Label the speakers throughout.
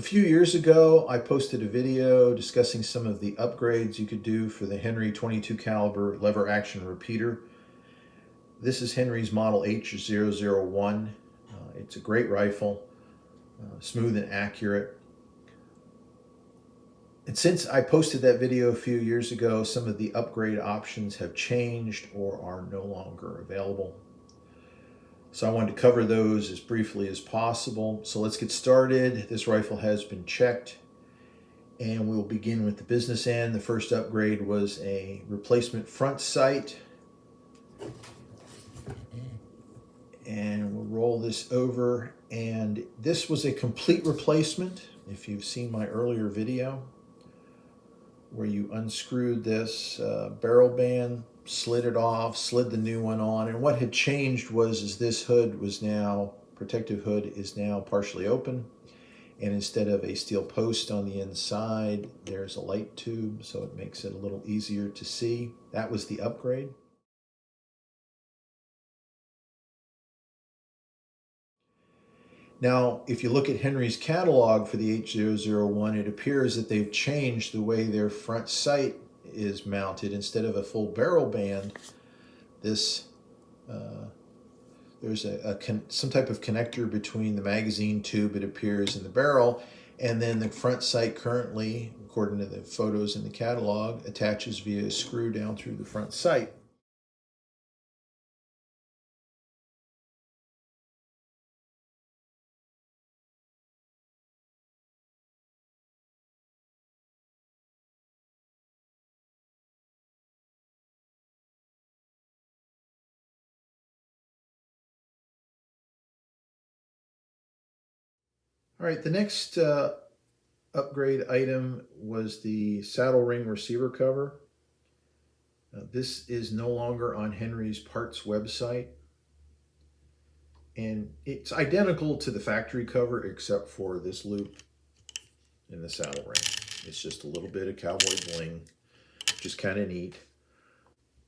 Speaker 1: A few years ago, I posted a video discussing some of the upgrades you could do for the Henry 22 caliber lever action repeater. This is Henry's model H001. It's a great rifle, smooth and accurate. And since I posted that video a few years ago, some of the upgrade options have changed or are no longer available. So I wanted to cover those as briefly as possible. So let's get started. This rifle has been checked, and we'll begin with the business end. The first upgrade was a replacement front sight. And we'll roll this over. And this was a complete replacement. If you've seen my earlier video where you unscrewed this barrel band, slid it off, slid the new one on, and what had changed was this hood was now, protective hood is now partially open, and instead of a steel post on the inside, there's a light tube, so it makes it a little easier to see. That was the upgrade. Now, if you look at Henry's catalog for the H001, it appears that they've changed the way their front sight is mounted. Instead of a full barrel band, there's some type of connector between the magazine tube, it appears, and the barrel, and then the front sight currently, according to the photos in the catalog, attaches via a screw down through the front sight. All right, the next upgrade item was the saddle ring receiver cover. This is no longer on Henry's parts website, and it's identical to the factory cover except for this loop in the saddle ring. It's just a little bit of cowboy bling, just kind of neat,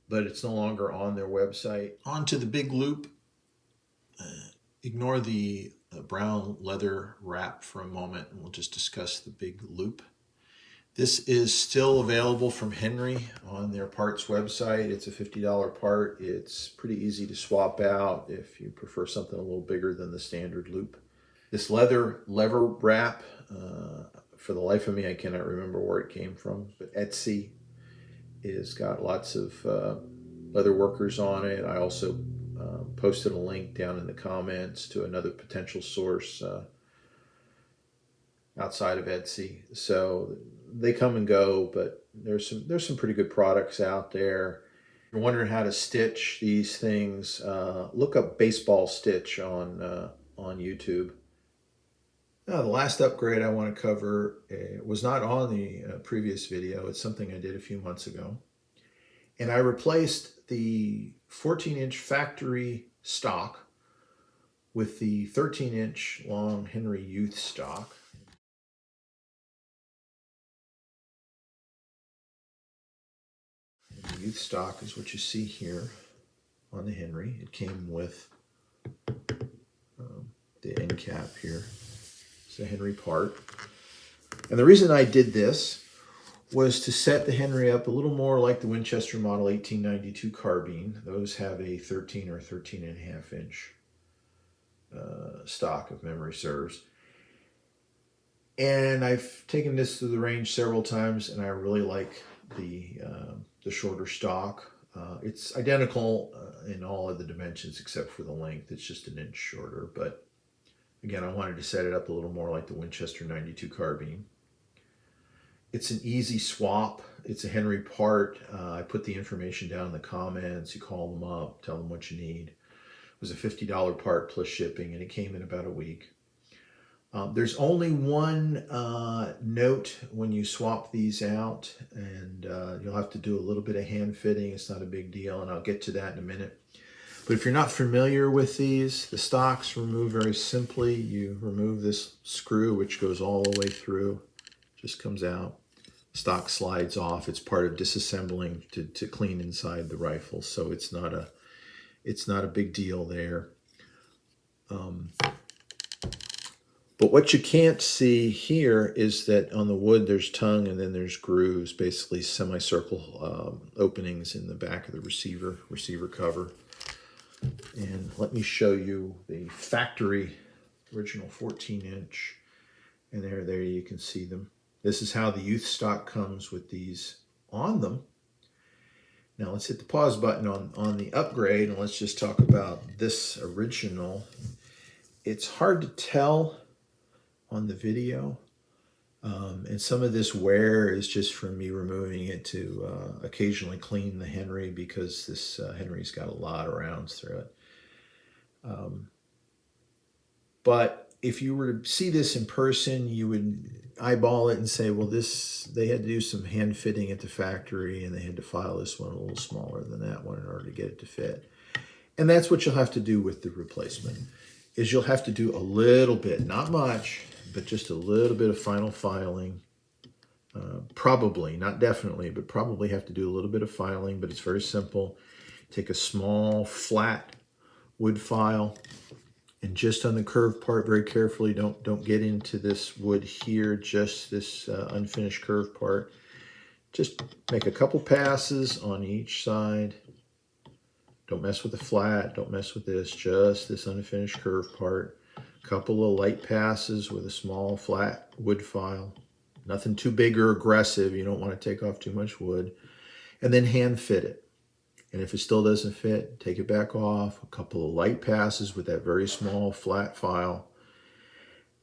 Speaker 1: but it's no longer on their website. On to the big loop. Ignore the brown leather wrap for a moment, and we'll just discuss the big loop. This is still available from Henry on their parts website. It's a $50 part. It's pretty easy to swap out if you prefer something a little bigger than the standard loop. This leather lever wrap, for the life of me, I cannot remember where it came from, but Etsy has got lots of leather workers on it. I also posted a link down in the comments to another potential source outside of Etsy. So they come and go, but there's some pretty good products out there. If you're wondering how to stitch these things, look up baseball stitch on YouTube. Now, the last upgrade I want to cover was not on the previous video. It's something I did a few months ago. And I replaced the 14-inch factory stock with the 13-inch long Henry Youth stock. And the Youth stock is what you see here on the Henry. It came with the end cap here. It's a Henry part. And the reason I did this was to set the Henry up a little more like the Winchester Model 1892 carbine. Those have a 13 or 13.5 inch stock, if memory serves. And I've taken this to the range several times, and I really like the shorter stock. It's identical in all of the dimensions except for the length. It's just an inch shorter. But again, I wanted to set it up a little more like the Winchester 92 carbine. It's an easy swap. It's a Henry part. I put the information down in the comments. You call them up, tell them what you need. It was a $50 part plus shipping, and it came in about a week. There's only one note when you swap these out, and you'll have to do a little bit of hand fitting. It's not a big deal, and I'll get to that in a minute. But if you're not familiar with these, the stocks remove very simply. You remove this screw, which goes all the way through, just comes out. Stock slides off. It's part of disassembling to clean inside the rifle, so it's not a big deal there. But what you can't see here is that on the wood there's tongue and then there's grooves, basically semicircle openings in the back of the receiver cover. And let me show you the factory original 14-inch. And there you can see them. This is how the youth stock comes with these on them. Now let's hit the pause button on the upgrade and let's just talk about this original. It's hard to tell on the video, and some of this wear is just from me removing it to occasionally clean the Henry, because this Henry's got a lot of rounds through it. But if you were to see this in person, you would eyeball it and say, well, they had to do some hand fitting at the factory and they had to file this one a little smaller than that one in order to get it to fit. And that's what you'll have to do with the replacement, is you'll have to do a little bit, not much, but just a little bit of final filing. Probably, not definitely, but probably have to do a little bit of filing, but it's very simple. Take a small flat wood file, and just on the curved part, very carefully, don't get into this wood here, just this unfinished curved part. Just make a couple passes on each side. Don't mess with the flat, don't mess with this, just this unfinished curved part. Couple of light passes with a small flat wood file. Nothing too big or aggressive, you don't want to take off too much wood. And then hand fit it. And if it still doesn't fit, take it back off. A couple of light passes with that very small flat file.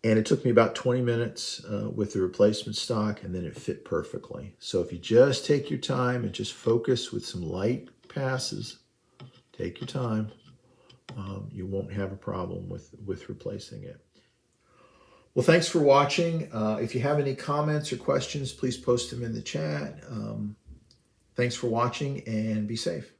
Speaker 1: And it took me about 20 minutes with the replacement stock, and then it fit perfectly. So if you just take your time and just focus with some light passes, take your time, you won't have a problem with replacing it. Well, thanks for watching. If you have any comments or questions, please post them in the chat. Thanks for watching, and be safe.